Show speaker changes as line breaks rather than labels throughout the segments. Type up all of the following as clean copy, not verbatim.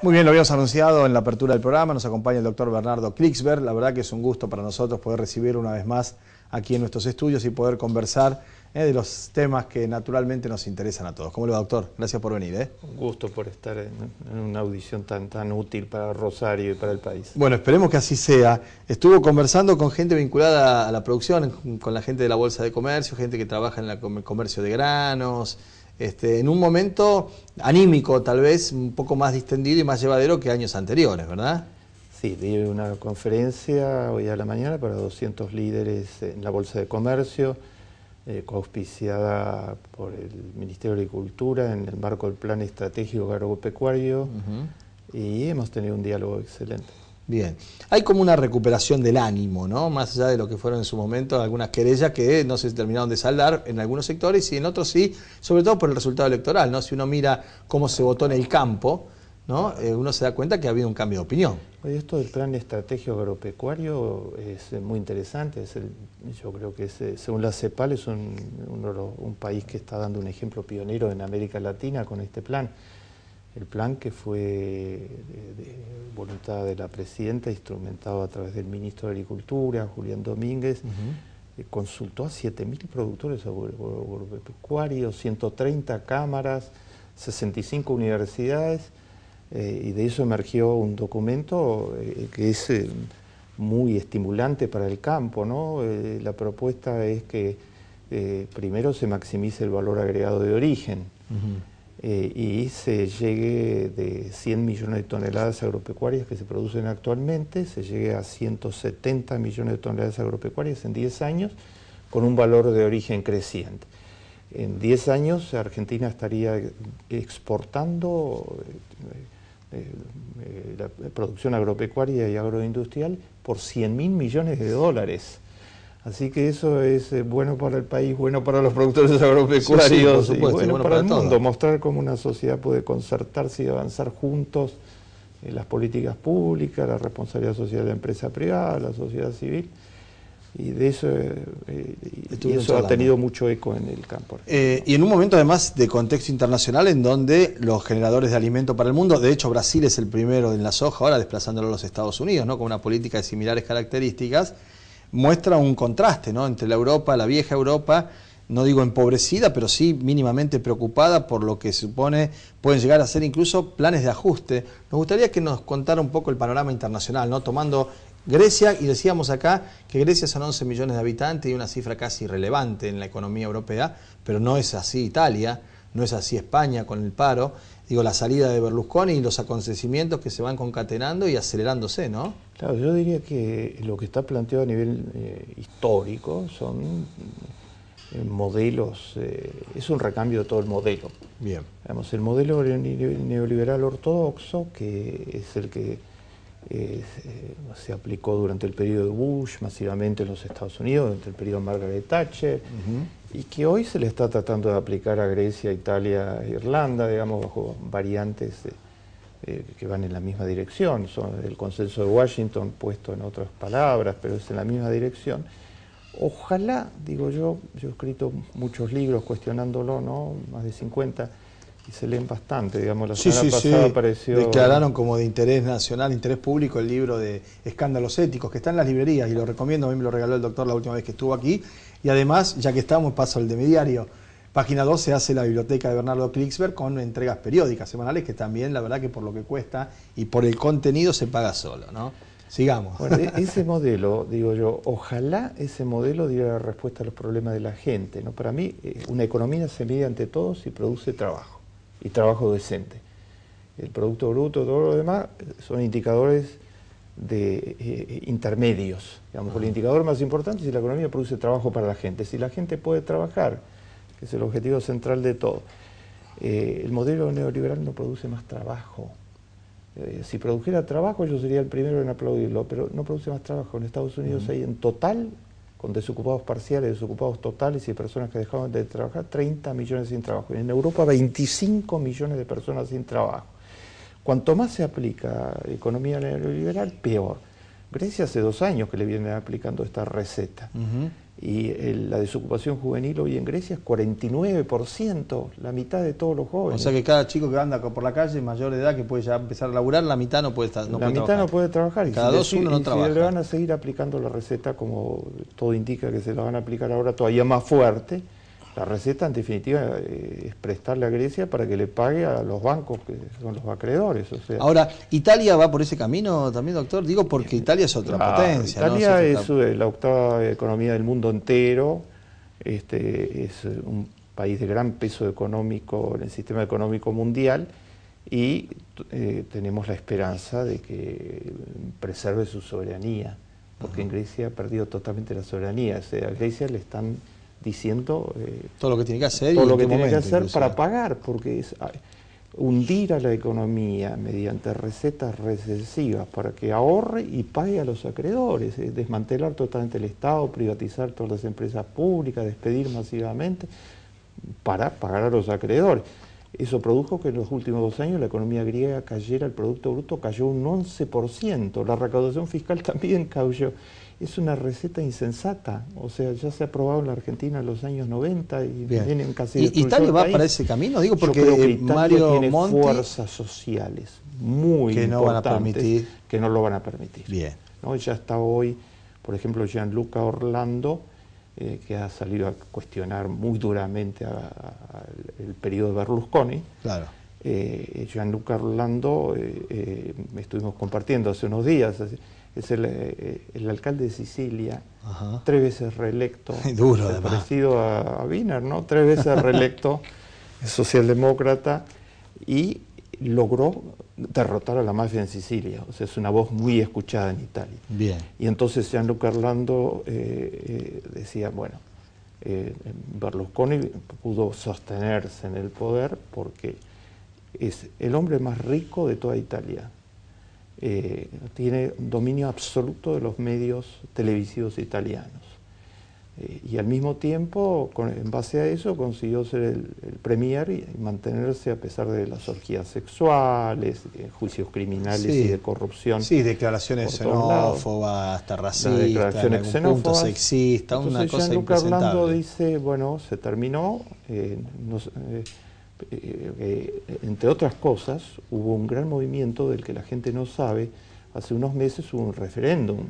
Muy bien, lo habíamos anunciado en la apertura del programa, nos acompaña el doctor Bernardo Klicksberg. La verdad que es un gusto para nosotros poder recibir una vez más aquí en nuestros estudios y poder conversar de los temas que naturalmente nos interesan a todos. ¿Cómo le va, doctor? Gracias por venir.
Un gusto por estar en una audición tan útil para Rosario y para el país.
Bueno, esperemos que así sea. Estuvo conversando con gente vinculada a la producción, con la gente de la Bolsa de Comercio, gente que trabaja en el comercio de granos, en un momento anímico tal vez, un poco más distendido y más llevadero que años anteriores, ¿verdad?
Sí, di una conferencia hoy a la mañana para 200 líderes en la Bolsa de Comercio, coauspiciada por el Ministerio de Agricultura en el marco del Plan Estratégico Agropecuario, y hemos tenido un diálogo excelente.
Bien, hay como una recuperación del ánimo, ¿no? Más allá de lo que fueron en su momento algunas querellas que no se terminaron de saldar en algunos sectores y en otros sí, sobre todo por el resultado electoral, ¿no? Si uno mira cómo se votó en el campo, ¿no? Uno se da cuenta que ha habido un cambio de opinión.
Esto del Plan Estratégico Agropecuario es muy interesante. Yo creo que según la CEPAL es un país que está dando un ejemplo pionero en América Latina con este plan. El plan que fue de voluntad de la presidenta, instrumentado a través del ministro de Agricultura, Julián Domínguez, consultó a 7.000 productores agropecuarios, 130 cámaras, 65 universidades, y de eso emergió un documento que es muy estimulante para el campo, ¿no? La propuesta es que primero se maximice el valor agregado de origen, y se llegue de 100 millones de toneladas agropecuarias que se producen actualmente, se llegue a 170 millones de toneladas agropecuarias en 10 años, con un valor de origen creciente. En 10 años Argentina estaría exportando la producción agropecuaria y agroindustrial por 100.000 millones de dólares. Así que eso es bueno para el país, bueno para los productores agropecuarios, sí, por supuesto, y bueno para el mundo. Mostrar cómo una sociedad puede concertarse y avanzar juntos en las políticas públicas, la responsabilidad social de la empresa privada, la sociedad civil. Y de eso, eso ha tenido mucho eco en el campo.
Y en un momento además de contexto internacional en donde los generadores de alimento para el mundo, de hecho Brasil es el primero en la soja, ahora desplazándolo a los Estados Unidos, ¿no? Con una política de similares características, muestra un contraste, ¿no? Entre la Europa, la vieja Europa, no digo empobrecida, pero sí mínimamente preocupada por lo que se supone pueden llegar a ser incluso planes de ajuste. Nos gustaría que nos contara un poco el panorama internacional, ¿no? Tomando Grecia, y decíamos acá que Grecia son 11 millones de habitantes y una cifra casi irrelevante en la economía europea, pero no es así Italia, no es así España con el paro. Digo, la salida de Berlusconi y los acontecimientos que se van concatenando y acelerándose, ¿no?
Claro, yo diría que lo que está planteado a nivel histórico son modelos, es un recambio de todo el modelo.
Bien.
Digamos, el modelo neoliberal ortodoxo, que es el que se aplicó durante el periodo de Bush masivamente en los Estados Unidos, durante el periodo de Margaret Thatcher, y que hoy se le está tratando de aplicar a Grecia, Italia e Irlanda, digamos, bajo variantes que van en la misma dirección. Son el consenso de Washington puesto en otras palabras, pero es en la misma dirección. Ojalá, digo yo he escrito muchos libros cuestionándolo, ¿no? Más de 50, y se leen bastante, digamos, la semana pasada apareció...
Declararon como de interés nacional, interés público, el libro de Escándalos Éticos, que está en las librerías, y lo recomiendo, a mí me lo regaló el doctor la última vez que estuvo aquí, y además, ya que estamos, paso al de mi diario. Página 2 se hace la biblioteca de Bernardo Klicksberg con entregas periódicas, semanales, que también, la verdad que por lo que cuesta y por el contenido se paga solo, ¿no? Sigamos.
Bueno, ese modelo, digo yo, ojalá ese modelo diera respuesta a los problemas de la gente, ¿no? Para mí, una economía se mide ante todo si produce trabajo, y trabajo decente. El Producto Bruto, todo lo demás, son indicadores de intermedios. Digamos, el indicador más importante es si la economía produce trabajo para la gente. Si la gente puede trabajar, que es el objetivo central de todo. El modelo neoliberal no produce más trabajo. Si produjera trabajo, yo sería el primero en aplaudirlo, pero no produce más trabajo. En Estados Unidos hay en total, con desocupados parciales, desocupados totales y personas que dejaron de trabajar, 30 millones sin trabajo. Y en Europa, 25 millones de personas sin trabajo. Cuanto más se aplica economía neoliberal, peor. Grecia hace 2 años que le viene aplicando esta receta. Y la desocupación juvenil hoy en Grecia es 49%, la mitad de todos los jóvenes.
O sea que cada chico que anda por la calle, mayor de edad, que puede ya empezar a laburar, la mitad no puede estar,
la mitad no puede trabajar.
Cada dos, uno no trabaja.
Si le van a seguir aplicando la receta, como todo indica que se la van a aplicar ahora todavía más fuerte, la receta en definitiva es prestarle a Grecia para que le pague a los bancos que son los acreedores. O sea,
ahora, ¿Italia va por ese camino también, doctor? Digo porque Italia es otra potencia.
Italia,
¿no?
es la octava economía del mundo entero, es un país de gran peso económico en el sistema económico mundial y tenemos la esperanza de que preserve su soberanía, porque en Grecia ha perdido totalmente la soberanía. O sea, a Grecia le están diciendo
todo lo que tiene que hacer,
todo lo que tiene que hacer para pagar, porque es hundir a la economía mediante recetas recesivas para que ahorre y pague a los acreedores, desmantelar totalmente el Estado, privatizar todas las empresas públicas, despedir masivamente para pagar a los acreedores. Eso produjo que en los últimos 2 años la economía griega cayera, el Producto Bruto cayó un 11%, la recaudación fiscal también cayó. Es una receta insensata, o sea, ya se ha aprobado en la Argentina en los años 90 y vienen casi
¿Y Italia va para ese camino? Digo, porque
yo creo que Italia
Mario
tiene
Monti,
fuerzas sociales muy
que no van a permitir.
Que no lo van a permitir.
Bien.
¿No? Ya está hoy, por ejemplo, Gianluca Orlando, que ha salido a cuestionar muy duramente el periodo de Berlusconi.
Claro.
Gianluca Orlando, estuvimos compartiendo hace unos días, es el alcalde de Sicilia,
Ajá.
3 veces reelecto,
duro,
parecido a Wiener, ¿no? 3 veces reelecto, es socialdemócrata, y logró derrotar a la mafia en Sicilia. O sea, es una voz muy escuchada en Italia.
Bien.
Y entonces Gianluca Orlando decía, bueno, Berlusconi pudo sostenerse en el poder porque es el hombre más rico de toda Italia. Tiene dominio absoluto de los medios televisivos italianos. Y al mismo tiempo, en base a eso, consiguió ser el premier y mantenerse a pesar de las orgías sexuales, juicios criminales y de corrupción.
Sí, declaraciones xenófobas, hasta racistas,
declaraciones xenófobas,
sexistas, una cosa
Gianluca
impresentable.
Orlando dice, bueno, se terminó, entre otras cosas, hubo un gran movimiento del que la gente no sabe. Hace unos meses hubo un referéndum.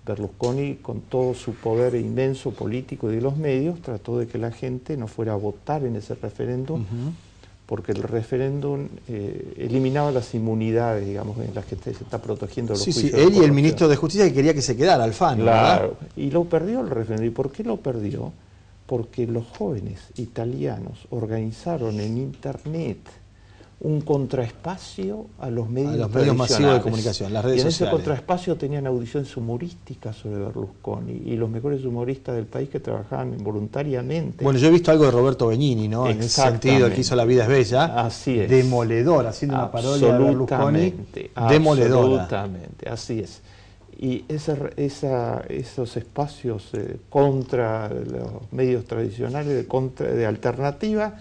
Berlusconi, con todo su poder inmenso político y de los medios, trató de que la gente no fuera a votar en ese referéndum, porque el referéndum eliminaba las inmunidades, digamos, en las que se está protegiendo los juicios.
Sí, él y el ministro de Justicia, que quería que se quedara, Alfano.
Claro, ¿verdad? Y lo perdió el referéndum. ¿Y por qué lo perdió? Porque los jóvenes italianos organizaron en Internet un contraespacio a los medios
masivos de comunicación, las redes sociales.
Y en ese contraespacio tenían audiciones humorísticas sobre Berlusconi y los mejores humoristas del país que trabajaban voluntariamente.
Bueno, yo he visto algo de Roberto Benigni, ¿no? En ese sentido, el que hizo La vida es bella.
Así es.
Demoledor, haciendo una parodia de Berlusconi. Demoledora.
Absolutamente, así es. Y esos espacios contra los medios tradicionales, de alternativa,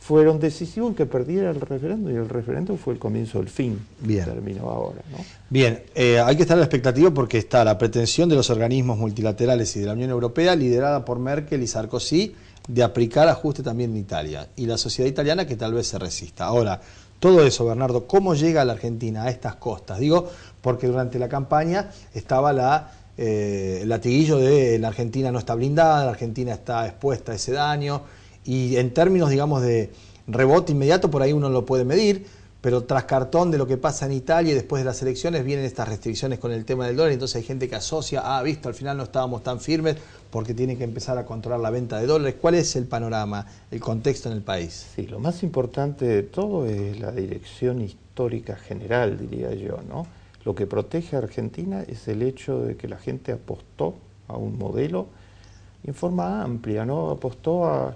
fueron decisivos en que perdiera el referéndum, y el referéndum fue el comienzo del fin.
Bien.
Terminó ahora, ¿no?
Bien, hay que estar a la expectativa porque está la pretensión de los organismos multilaterales y de la Unión Europea, liderada por Merkel y Sarkozy, de aplicar ajuste también en Italia, y la sociedad italiana que tal vez se resista. Ahora, todo eso, Bernardo, ¿cómo llega a la Argentina, a estas costas? Digo, porque durante la campaña estaba el latiguillo de la Argentina no está blindada, la Argentina está expuesta a ese daño, y en términos, digamos, de rebote inmediato, por ahí uno lo puede medir, pero tras cartón de lo que pasa en Italia y después de las elecciones vienen estas restricciones con el tema del dólar, entonces hay gente que asocia, visto, al final no estábamos tan firmes porque tienen que empezar a controlar la venta de dólares. ¿Cuál es el panorama, el contexto en el país?
Sí, lo más importante de todo es la dirección histórica general, diría yo, ¿no? Lo que protege a Argentina es el hecho de que la gente apostó a un modelo en forma amplia, ¿no? Apostó a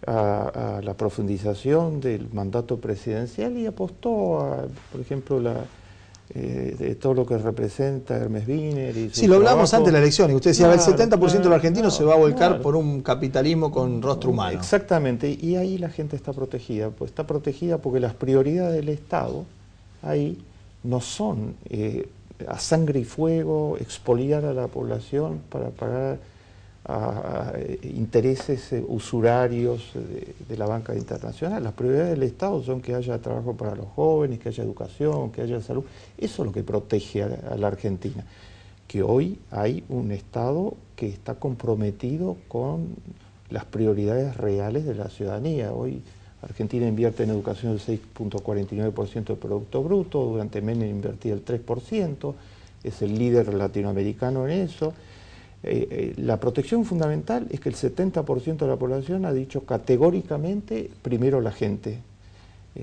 la profundización del mandato presidencial y apostó por ejemplo, de todo lo que representa Hermes Wiener. Y
sí, lo hablamos antes de la elección, y usted decía, el 70% de los argentinos se va a volcar
claro,
por un capitalismo con rostro humano.
Exactamente, y ahí la gente está protegida, pues está protegida porque las prioridades del Estado ahí no son a sangre y fuego expoliar a la población para pagar a intereses usurarios de la banca internacional. Las prioridades del Estado son que haya trabajo para los jóvenes, que haya educación, que haya salud. Eso es lo que protege a la Argentina. Que hoy hay un Estado que está comprometido con las prioridades reales de la ciudadanía. Hoy Argentina invierte en educación el 6.49% del Producto Bruto, durante Menem invertía el 3%, es el líder latinoamericano en eso. La protección fundamental es que el 70% de la población ha dicho categóricamente primero la gente,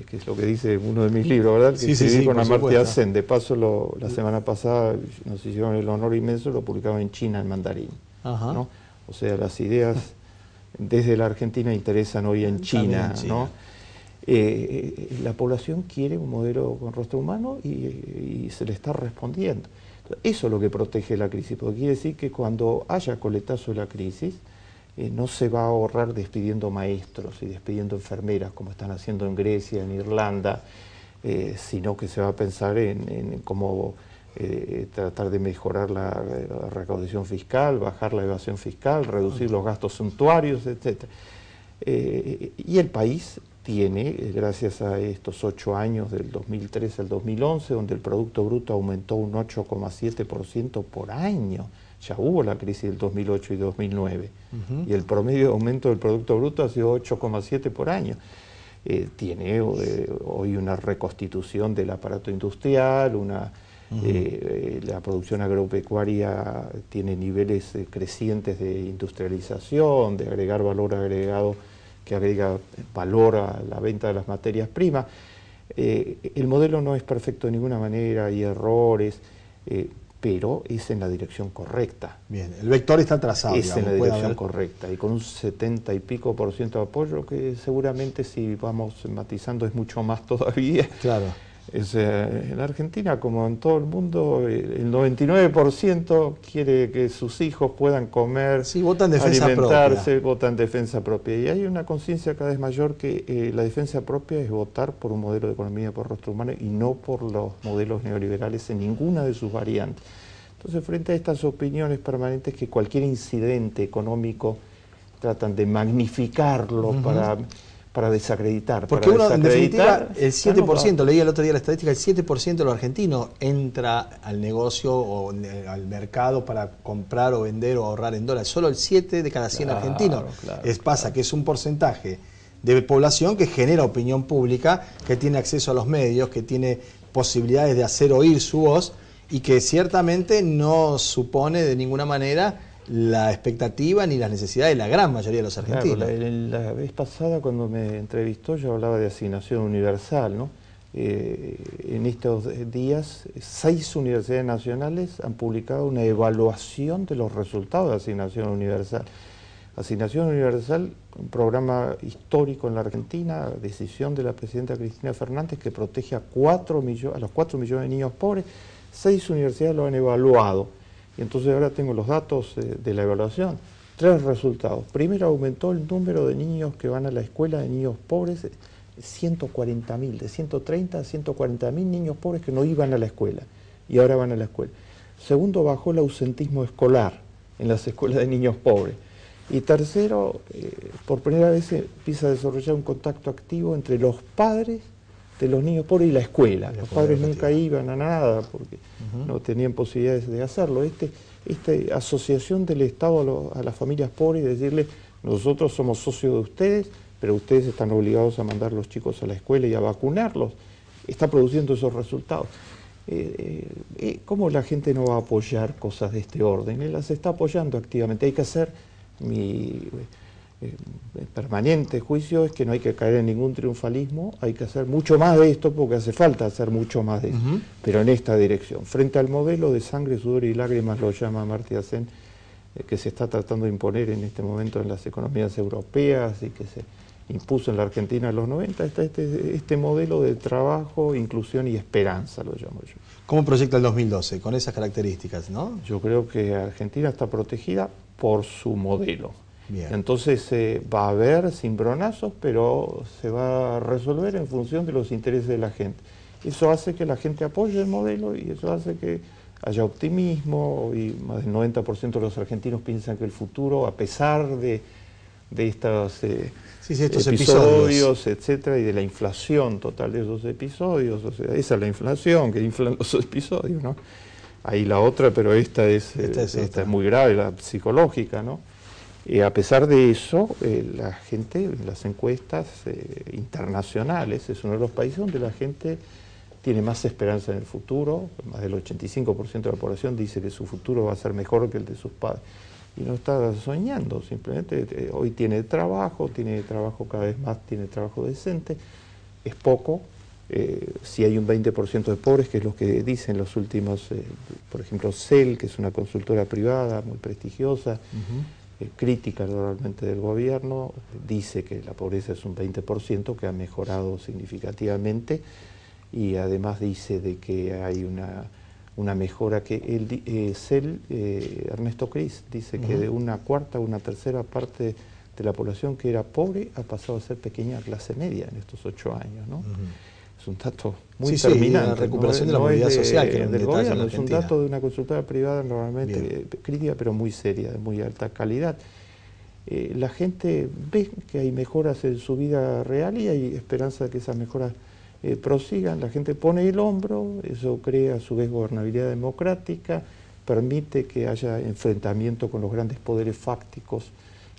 que es lo que dice uno de mis libros, ¿verdad? Que escribí con Amartya Sen. De paso, la semana pasada nos hicieron el honor inmenso, lo publicamos en China en mandarín. ¿No? O sea, las ideas desde la Argentina interesan hoy en China. ¿No? La población quiere un modelo con rostro humano y se le está respondiendo. Eso es lo que protege la crisis, porque quiere decir que cuando haya coletazo de la crisis, no se va a ahorrar despidiendo maestros y despidiendo enfermeras, como están haciendo en Grecia, en Irlanda, sino que se va a pensar en cómo tratar de mejorar la recaudación fiscal, bajar la evasión fiscal, reducir los gastos suntuarios, etc. Y el país tiene, gracias a estos 8 años del 2013 al 2011, donde el Producto Bruto aumentó un 8,7% por año. Ya hubo la crisis del 2008 y 2009, y el promedio de aumento del Producto Bruto ha sido 8,7 por año. Tiene hoy una reconstitución del aparato industrial, la producción agropecuaria tiene niveles crecientes de industrialización, de agregar valor agregado, que agrega valor a la venta de las materias primas. El modelo no es perfecto de ninguna manera, hay errores, pero es en la dirección correcta.
Bien, el vector está trazado.
Es en la dirección correcta, y con un 70 y pico % de apoyo, que seguramente si vamos matizando es mucho más todavía.
Claro.
En Argentina, como en todo el mundo, el 99% quiere que sus hijos puedan comer,
votan defensa
alimentarse,
propia.
Votan defensa propia. Y hay una conciencia cada vez mayor que la defensa propia es votar por un modelo de economía por rostro humano y no por los modelos neoliberales en ninguna de sus variantes. Entonces, frente a estas opiniones permanentes que cualquier incidente económico tratan de magnificarlo para desacreditar.
Porque uno, en definitiva, el 7%, leí el otro día la estadística, el 7% de los argentinos entra al negocio o al mercado para comprar o vender o ahorrar en dólares. Solo el 7 de cada 100 argentinos. Pasa que es un porcentaje de población que genera opinión pública, que tiene acceso a los medios, que tiene posibilidades de hacer oír su voz y que ciertamente no supone de ninguna manera la expectativa ni las necesidades de la gran mayoría de los argentinos.
Claro, la vez pasada cuando me entrevistó yo hablaba de asignación universal, ¿no? En estos días 6 universidades nacionales han publicado una evaluación de los resultados de asignación universal. Asignación universal, un programa histórico en la Argentina, decisión de la presidenta Cristina Fernández, que protege a los 4 millones de niños pobres. 6 universidades lo han evaluado. Y entonces ahora tengo los datos de la evaluación. 3 resultados. Primero, aumentó el número de niños que van a la escuela, de niños pobres, 140.000, de 130 a 140.000 niños pobres que no iban a la escuela y ahora van a la escuela. Segundo, bajó el ausentismo escolar en las escuelas de niños pobres. Y tercero, por primera vez se empieza a desarrollar un contacto activo entre los padres de los niños pobres y la escuela. Los padres nunca iban a nada porque no tenían posibilidades de hacerlo. Esta asociación del Estado a las familias pobres y decirle, nosotros somos socios de ustedes, pero ustedes están obligados a mandar a los chicos a la escuela y a vacunarlos, está produciendo esos resultados. ¿Cómo la gente no va a apoyar cosas de este orden? Las está apoyando activamente. Hay que hacer, mi permanente juicio es que no hay que caer en ningún triunfalismo, hay que hacer mucho más de esto porque hace falta hacer mucho más de esto, pero en esta dirección. Frente al modelo de sangre, sudor y lágrimas, lo llama Amartya Sen, que se está tratando de imponer en este momento en las economías europeas y que se impuso en la Argentina en los 90, está este modelo de trabajo, inclusión y esperanza, lo llamo yo.
¿Cómo proyecta el 2012? Con esas características, ¿no?
Yo creo que Argentina está protegida por su modelo. Bien. Entonces va a haber cimbronazos, pero se va a resolver en función de los intereses de la gente. Eso hace que la gente apoye el modelo y eso hace que haya optimismo. Hoy más del 90% de los argentinos piensan que el futuro, a pesar de estos,
estos
episodios, etcétera, y de la inflación total de esos episodios, o sea, esa es la inflación, que inflan los episodios, ¿no? Ahí la otra, pero esta es muy grave, la psicológica, ¿no? A pesar de eso, la gente, en las encuestas internacionales, es uno de los países donde la gente tiene más esperanza en el futuro. Más del 85% de la población dice que su futuro va a ser mejor que el de sus padres. Y no está soñando, simplemente hoy tiene trabajo cada vez más, tiene trabajo decente. Es poco. Si hay un 20% de pobres, que es lo que dicen los últimos, por ejemplo, CEL, que es una consultora privada muy prestigiosa, crítica realmente del gobierno, dice que la pobreza es un 20%, que ha mejorado significativamente, y además dice de que hay una mejora que CEL, Ernesto Cris, dice que de una cuarta a una tercera parte de la población que era pobre ha pasado a ser pequeña clase media en estos 8 años, ¿no? Es un dato muy determinante.
La recuperación de la movilidad social que
del gobierno, es un dato de una consultora privada normalmente crítica, pero muy seria, de muy alta calidad. La gente ve que hay mejoras en su vida real y hay esperanza de que esas mejoras prosigan. La gente pone el hombro, eso crea a su vez gobernabilidad democrática, permite que haya enfrentamiento con los grandes poderes fácticos,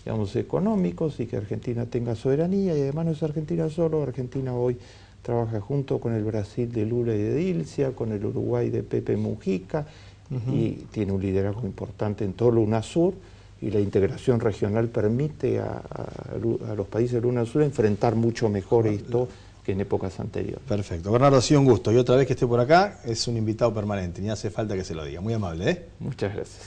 digamos, económicos, y que Argentina tenga soberanía. Y además no es Argentina solo, Argentina hoy trabaja junto con el Brasil de Lula y de Dilcia, con el Uruguay de Pepe Mujica, y tiene un liderazgo importante en todo el UNASUR, y la integración regional permite a los países del UNASUR enfrentar mucho mejor esto que en épocas anteriores.
Perfecto. Bernardo, ha sido un gusto. Y otra vez que esté por acá, es un invitado permanente, ni hace falta que se lo diga. Muy amable, ¿eh?
Muchas gracias.